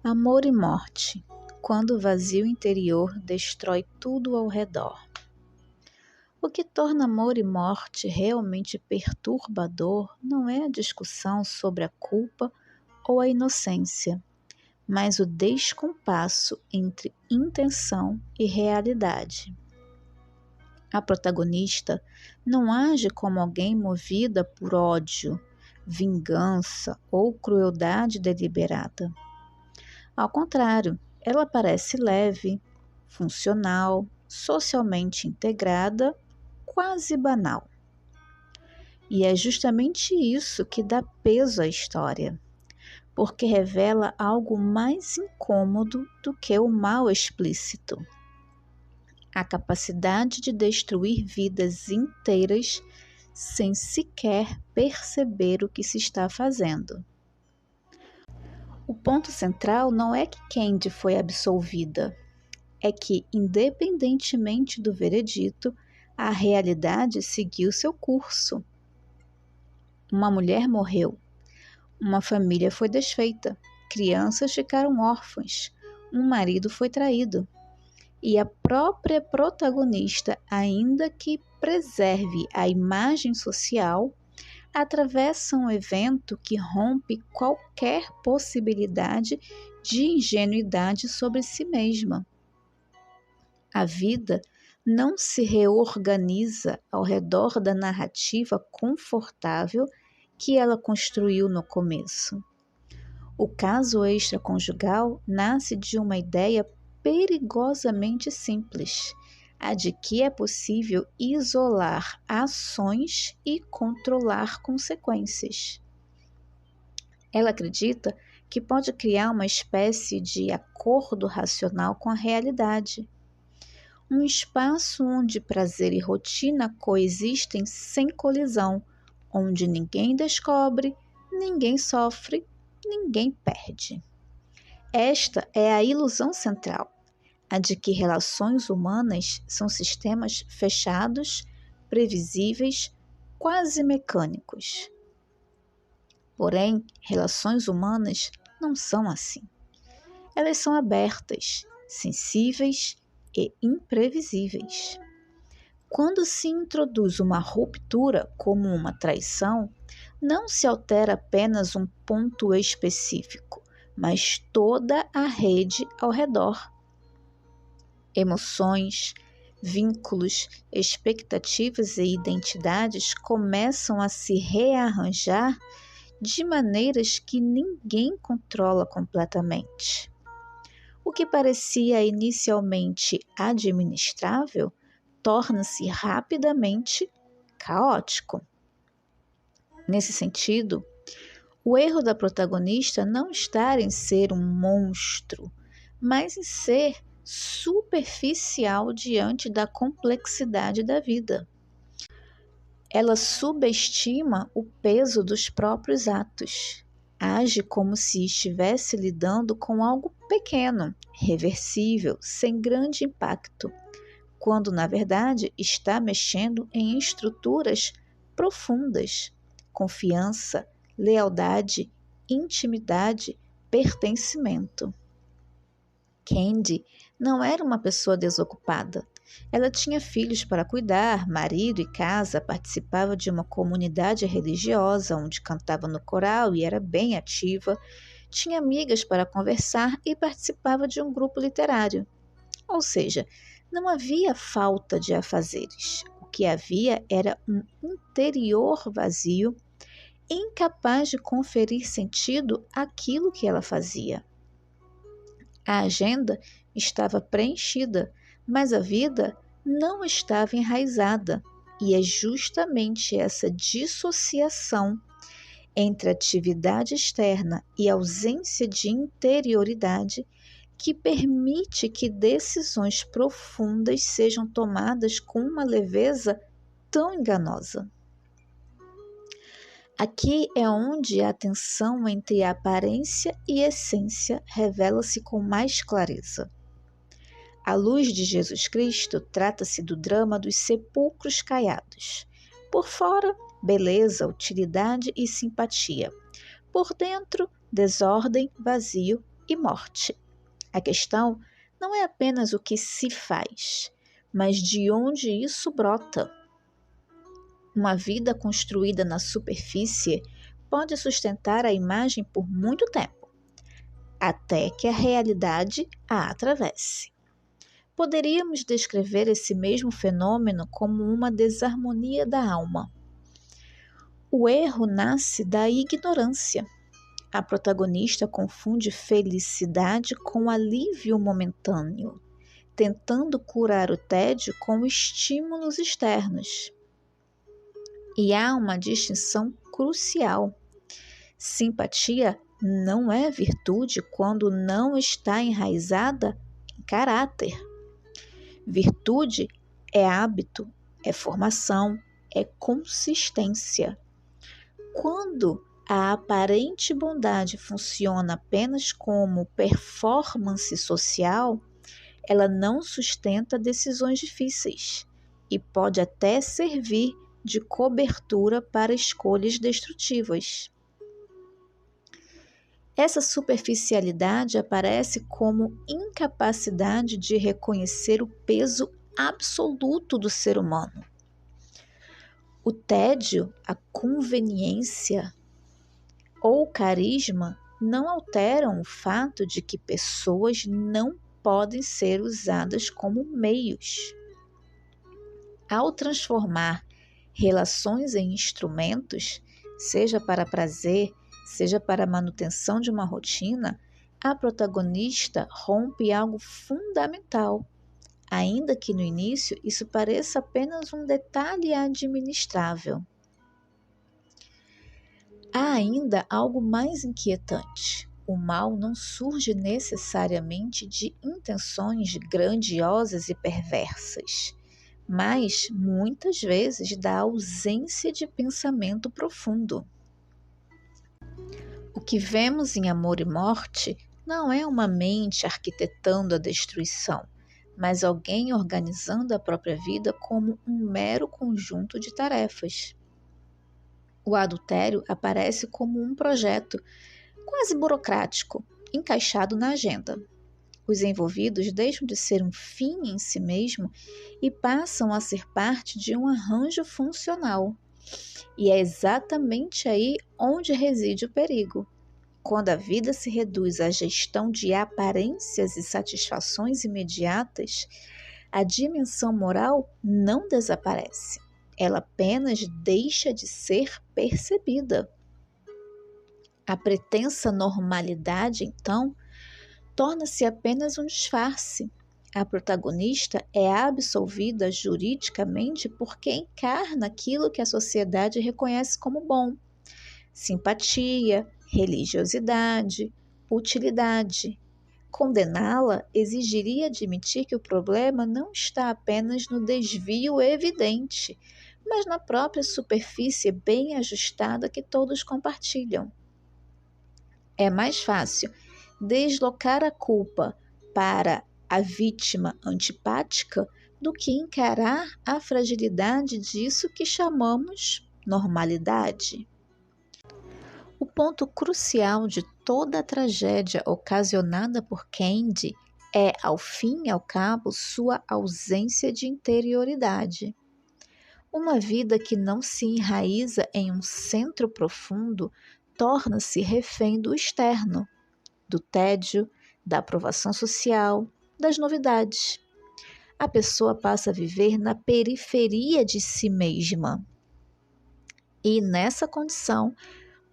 Amor e morte, quando o vazio interior destrói tudo ao redor. O que torna amor e morte realmente perturbador não é a discussão sobre a culpa ou a inocência, mas o descompasso entre intenção e realidade. A protagonista não age como alguém movida por ódio, vingança ou crueldade deliberada. Ao contrário, ela parece leve, funcional, socialmente integrada, quase banal. E é justamente isso que dá peso à história, porque revela algo mais incômodo do que o mal explícito. A capacidade de destruir vidas inteiras sem sequer perceber o que se está fazendo. O ponto central não é que Candy foi absolvida, é que, independentemente do veredito, a realidade seguiu seu curso. Uma mulher morreu, uma família foi desfeita, crianças ficaram órfãs, um marido foi traído. E a própria protagonista, ainda que preserve a imagem social, atravessa um evento que rompe qualquer possibilidade de ingenuidade sobre si mesma. A vida não se reorganiza ao redor da narrativa confortável que ela construiu no começo. O caso extraconjugal nasce de uma ideia perigosamente simples, a de que é possível isolar ações e controlar consequências. Ela acredita que pode criar uma espécie de acordo racional com a realidade. Um espaço onde prazer e rotina coexistem sem colisão, onde ninguém descobre, ninguém sofre, ninguém perde. Esta é a ilusão central, a de que relações humanas são sistemas fechados, previsíveis, quase mecânicos. Porém, relações humanas não são assim. Elas são abertas, sensíveis e imprevisíveis. Quando se introduz uma ruptura como uma traição, não se altera apenas um ponto específico, mas toda a rede ao redor. Emoções, vínculos, expectativas e identidades começam a se rearranjar de maneiras que ninguém controla completamente. O que parecia inicialmente administrável torna-se rapidamente caótico. Nesse sentido, o erro da protagonista não está em ser um monstro, mas em ser superficial diante da complexidade da vida. Ela subestima o peso dos próprios atos. Age como se estivesse lidando com algo pequeno, reversível, sem grande impacto, quando na verdade está mexendo em estruturas profundas: confiança, lealdade, intimidade, pertencimento. Candy não era uma pessoa desocupada. Ela tinha filhos para cuidar, marido e casa, participava de uma comunidade religiosa onde cantava no coral e era bem ativa, tinha amigas para conversar e participava de um grupo literário. Ou seja, não havia falta de afazeres. O que havia era um interior vazio, incapaz de conferir sentido àquilo que ela fazia. A agenda estava preenchida, mas a vida não estava enraizada, e é justamente essa dissociação entre atividade externa e ausência de interioridade que permite que decisões profundas sejam tomadas com uma leveza tão enganosa. Aqui é onde a tensão entre a aparência e a essência revela-se com mais clareza. A Luz de Jesus Cristo trata-se do drama dos sepulcros caiados. Por fora, beleza, utilidade e simpatia. Por dentro, desordem, vazio, e morte. A questão não é apenas o que se faz, mas de onde isso brota. Uma vida construída na superfície pode sustentar a imagem por muito tempo, até que a realidade a atravesse. Poderíamos descrever esse mesmo fenômeno como uma desarmonia da alma. O erro nasce da ignorância. A protagonista confunde felicidade com alívio momentâneo, tentando curar o tédio com estímulos externos. E há uma distinção crucial. Simpatia não é virtude quando não está enraizada em caráter. Virtude é hábito, é formação, é consistência. Quando a aparente bondade funciona apenas como performance social, ela não sustenta decisões difíceis e pode até servir de cobertura para escolhas destrutivas. Essa superficialidade aparece como incapacidade de reconhecer o peso absoluto do ser humano. O tédio, a conveniência ou o carisma não alteram o fato de que pessoas não podem ser usadas como meios. Ao transformar relações em instrumentos, seja para prazer, seja para a manutenção de uma rotina, a protagonista rompe algo fundamental, ainda que no início isso pareça apenas um detalhe administrável. Há ainda algo mais inquietante. O mal não surge necessariamente de intenções grandiosas e perversas, mas muitas vezes da ausência de pensamento profundo. O que vemos em Amor e Morte não é uma mente arquitetando a destruição, mas alguém organizando a própria vida como um mero conjunto de tarefas. O adultério aparece como um projeto quase burocrático, encaixado na agenda. Os envolvidos deixam de ser um fim em si mesmo e passam a ser parte de um arranjo funcional. E é exatamente aí onde reside o perigo. Quando a vida se reduz à gestão de aparências e satisfações imediatas, a dimensão moral não desaparece. Ela apenas deixa de ser percebida. A pretensa normalidade, então, torna-se apenas um disfarce. A protagonista é absolvida juridicamente porque encarna aquilo que a sociedade reconhece como bom: simpatia, religiosidade, utilidade. Condená-la exigiria admitir que o problema não está apenas no desvio evidente, mas na própria superfície bem ajustada que todos compartilham. É mais fácil deslocar a culpa para a vítima antipática do que encarar a fragilidade disso que chamamos normalidade. O ponto crucial de toda a tragédia ocasionada por Candy é, ao fim e ao cabo, sua ausência de interioridade. Uma vida que não se enraiza em um centro profundo torna-se refém do externo, do tédio, da aprovação social, das novidades. A pessoa passa a viver na periferia de si mesma. E nessa condição,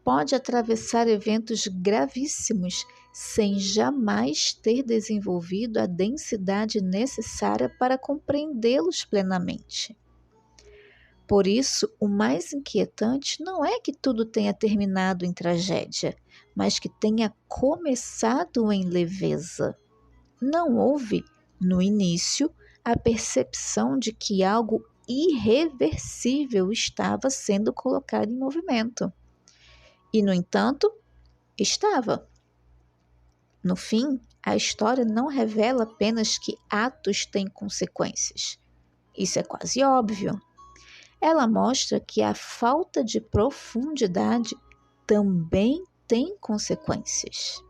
pode atravessar eventos gravíssimos sem jamais ter desenvolvido a densidade necessária para compreendê-los plenamente. Por isso, o mais inquietante não é que tudo tenha terminado em tragédia, mas que tenha começado em leveza. Não houve, no início, a percepção de que algo irreversível estava sendo colocado em movimento. E, no entanto, estava. No fim, a história não revela apenas que atos têm consequências. Isso é quase óbvio. Ela mostra que a falta de profundidade também tem consequências.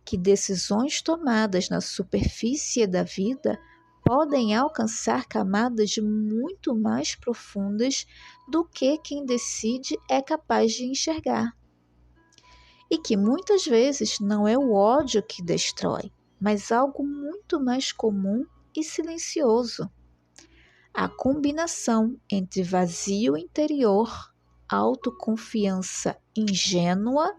que decisões tomadas na superfície da vida podem alcançar camadas muito mais profundas do que quem decide é capaz de enxergar. E que muitas vezes não é o ódio que destrói, mas algo muito mais comum e silencioso. A combinação entre vazio interior, autoconfiança ingênua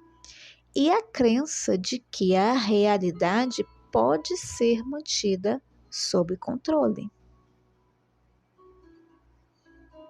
e a crença de que a realidade pode ser mantida sob controle.